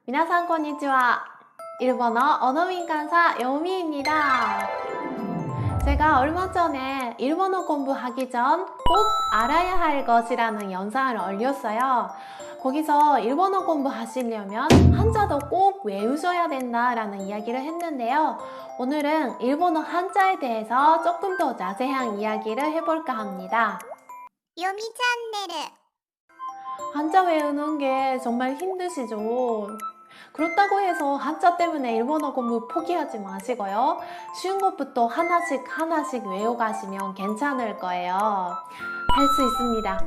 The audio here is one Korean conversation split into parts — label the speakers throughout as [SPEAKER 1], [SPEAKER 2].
[SPEAKER 1] 미나상 konnichiwa. 일본어 언어민 강사 요미입니다. 제가 얼마 전에 일본어 공부하기 전 꼭 알아야 할 것이라는 영상을 올렸어요. 거기서 일본어 공부하시려면 한자도 꼭 외우셔야 된다라는 이야기를 했는데요. 오늘은 일본어 한자에 대해서 조금 더 자세한 이야기를 해볼까 합니다.
[SPEAKER 2] 요미 찬네ル.
[SPEAKER 1] 한자 외우는 게 정말 힘드시죠? 그렇다고 해서 한자 때문에 일본어 공부 포기하지 마시고요. 쉬운 것부터 하나씩 외워가시면 괜찮을 거예요. 할 수 있습니다.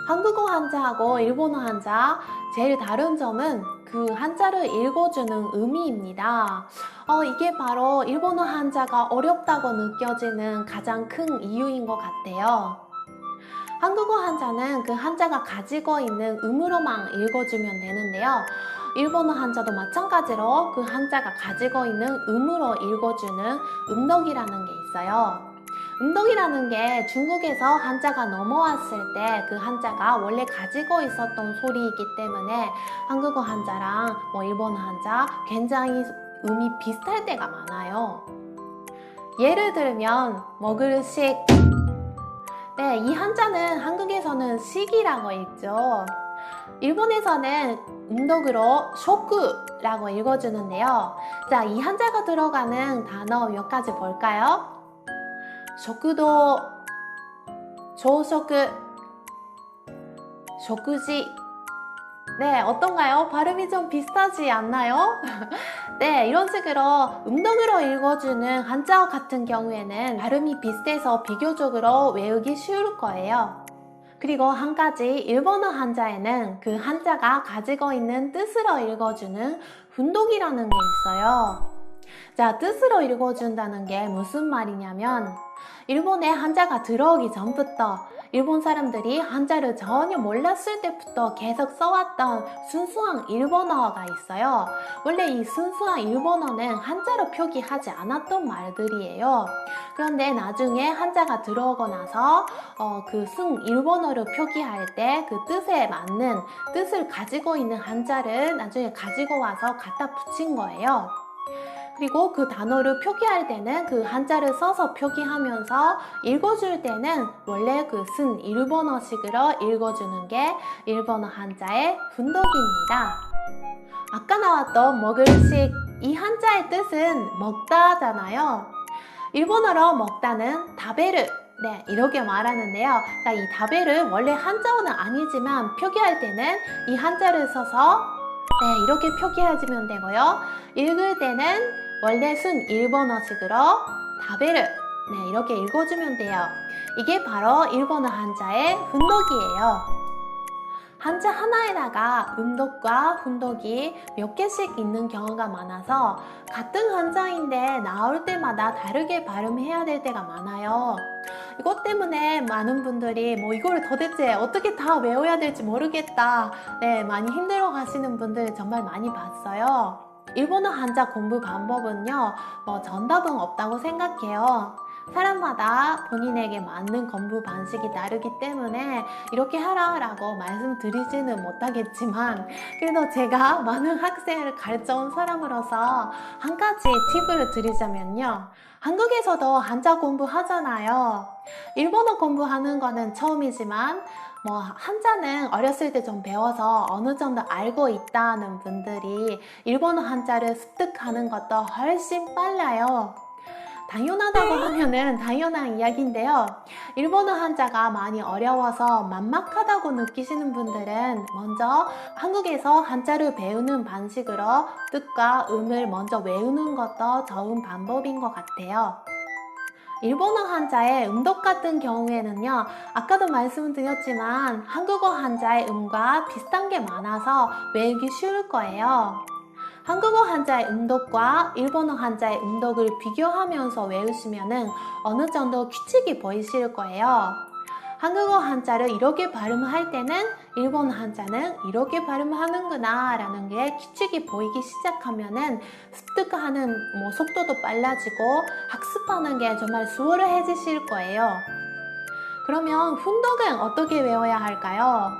[SPEAKER 1] 한국어 한자하고 일본어 한자 제일 다른 점은 그 한자를 읽어주는 의미입니다. 이게 바로 일본어 한자가 어렵다고 느껴지는 가장 큰 이유인 것 같아요. 한국어 한자는 그 한자가 가지고 있는 음으로만 읽어주면 되는데요. 일본어 한자도 마찬가지로 그 한자가 가지고 있는 음으로 읽어주는 음덕이라는 게 있어요. 음덕이라는 게 중국에서 한자가 넘어왔을 때 그 한자가 원래 가지고 있었던 소리이기 때문에 한국어 한자랑 일본어 한자 굉장히 음이 비슷할 때가 많아요. 예를 들면 먹을 식. 네, 이 한자는 한국에서는 식이라고 읽죠. 일본에서는 음덕으로 쇼크라고 읽어주는데요. 자, 이 한자가 들어가는 단어 몇 가지 볼까요? 쇼크도, 조쇼크, 쇼크지. 네, 어떤가요? 발음이 좀 비슷하지 않나요? 네, 이런 식으로 음덕으로 읽어주는 한자어 같은 경우에는 발음이 비슷해서 비교적으로 외우기 쉬울 거예요. 그리고 한 가지 일본어 한자에는 그 한자가 가지고 있는 뜻으로 읽어주는 훈독이라는 게 있어요. 자, 뜻으로 읽어준다는 게 무슨 말이냐면 일본에 한자가 들어오기 전부터 일본 사람들이 한자를 전혀 몰랐을 때부터 계속 써왔던 순수한 일본어가 있어요. 원래 이 순수한 일본어는 한자로 표기하지 않았던 말들이에요. 그런데 나중에 한자가 들어오고 나서 그 순 일본어를 표기할 때 그 뜻에 맞는 뜻을 가지고 있는 한자를 나중에 가지고 와서 갖다 붙인 거예요. 그리고 그 단어를 표기할 때는 그 한자를 써서 표기하면서 읽어줄 때는 원래 그 쓴 일본어식으로 읽어주는 게 일본어 한자의 훈독입니다. 아까 나왔던 먹을 식, 이 한자의 뜻은 먹다잖아요. 일본어로 먹다는 다베르, 네, 이렇게 말하는데요. 자, 이 다베르 원래 한자어는 아니지만 표기할 때는 이 한자를 써서 네, 이렇게 표기해주면 되고요. 읽을 때는 원래 순 일본어식으로 다베르, 네, 이렇게 읽어주면 돼요. 이게 바로 일본어 한자의 훈독이에요. 한자 하나에다가 음독과 훈독이 몇 개씩 있는 경우가 많아서 같은 한자인데 나올 때마다 다르게 발음해야 될 때가 많아요. 이것 때문에 많은 분들이 이걸 도대체 어떻게 다 외워야 될지 모르겠다. 네, 많이 힘들어 하시는 분들 정말 많이 봤어요. 일본어 한자 공부 방법은요, 정답은 없다고 생각해요. 사람마다 본인에게 맞는 공부 방식이 다르기 때문에 이렇게 하라고 말씀드리지는 못하겠지만 그래도 제가 많은 학생을 가르쳐온 사람으로서 한 가지 팁을 드리자면요. 한국에서도 한자 공부하잖아요. 일본어 공부하는 거는 처음이지만 한자는 어렸을 때 좀 배워서 어느 정도 알고 있다는 분들이 일본어 한자를 습득하는 것도 훨씬 빨라요. 당연하다고 하면은 당연한 이야기인데요. 일본어 한자가 많이 어려워서 막막하다고 느끼시는 분들은 먼저 한국에서 한자를 배우는 방식으로 뜻과 음을 먼저 외우는 것도 좋은 방법인 것 같아요. 일본어 한자의 음독 같은 경우에는요, 아까도 말씀드렸지만 한국어 한자의 음과 비슷한 게 많아서 외우기 쉬울 거예요. 한국어 한자의 음독과 일본어 한자의 음독을 비교하면서 외우시면 어느 정도 규칙이 보이실 거예요. 한국어 한자를 이렇게 발음할 때는 일본어 한자는 이렇게 발음하는구나 라는 게 규칙이 보이기 시작하면은 습득하는 속도도 빨라지고 학습하는 게 정말 수월해지실 거예요. 그러면 훈독은 어떻게 외워야 할까요?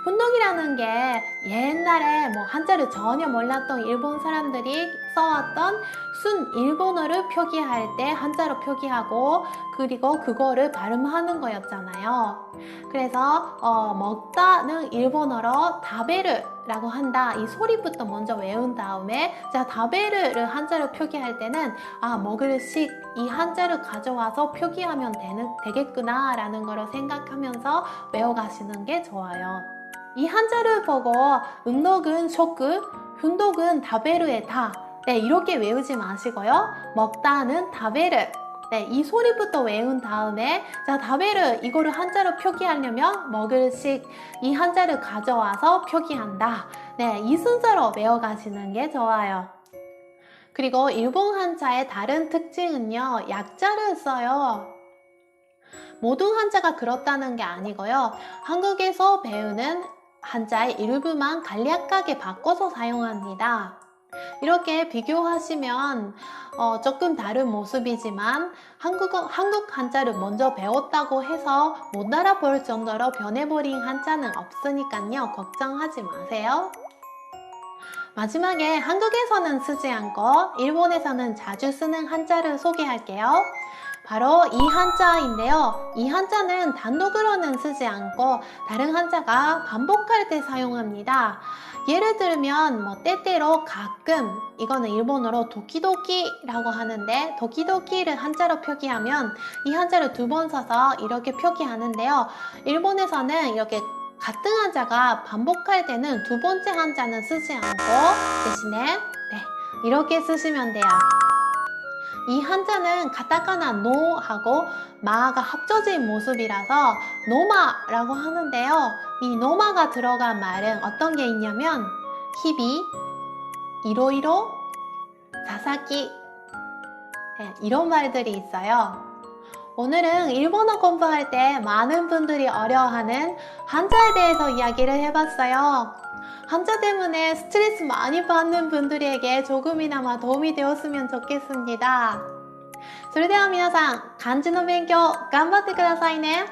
[SPEAKER 1] 훈독이라는 게 옛날에 뭐 한자를 전혀 몰랐던 일본 사람들이 써왔던 순 일본어를 표기할 때 한자로 표기하고 그리고 그거를 발음하는 거였잖아요. 그래서 먹다는 일본어로 다베르라고 한다. 이 소리부터 먼저 외운 다음에 자 다베르를 한자로 표기할 때는 먹을 식 이 한자를 가져와서 표기하면 되겠구나 라는 거를 생각하면서 외워가시는 게 좋아요. 이 한자를 보고 응독은 쇼크, 훈독은 다베르의 다. 네, 이렇게 외우지 마시고요. 먹다는 다베르. 네, 이 소리부터 외운 다음에 자 다베르 이거를 한자로 표기하려면 먹을 식 이 한자를 가져와서 표기한다. 네, 이 순서로 외워가시는 게 좋아요. 그리고 일본 한자의 다른 특징은요, 약자를 써요. 모든 한자가 그렇다는 게 아니고요. 한국에서 배우는 한자의 일부만 간략하게 바꿔서 사용합니다. 이렇게 비교하시면 조금 다른 모습이지만 한국 한자를 먼저 배웠다고 해서 못 알아볼 정도로 변해버린 한자는 없으니까요. 걱정하지 마세요. 마지막에 한국에서는 쓰지 않고 일본에서는 자주 쓰는 한자를 소개할게요. 바로 이 한자인데요. 이 한자는 단독으로는 쓰지 않고 다른 한자가 반복할 때 사용합니다. 예를 들면 뭐 때때로 가끔 이거는 일본어로 도키도키라고 하는데 도키도키를 한자로 표기하면 이 한자를 두 번 써서 이렇게 표기하는데요. 일본에서는 이렇게 같은 한자가 반복할 때는 두 번째 한자는 쓰지 않고 대신에 이렇게 쓰시면 돼요. 이 한자는 가타카나 노하고 마가 합쳐진 모습이라서 노마라고 하는데요. 이 노마가 들어간 말은 어떤 게 있냐면 히비, 이로이로, 사사키 이런 말들이 있어요. 오늘은 일본어 공부할 때 많은 분들이 어려워하는 한자에 대해서 이야기를 해봤어요. 한자 때문에 스트레스 많이 받는 분들에게 조금이나마 도움이 되었으면 좋겠습니다. それでは皆さん、漢字の勉強頑張ってくださいね。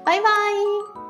[SPEAKER 1] バイバイ。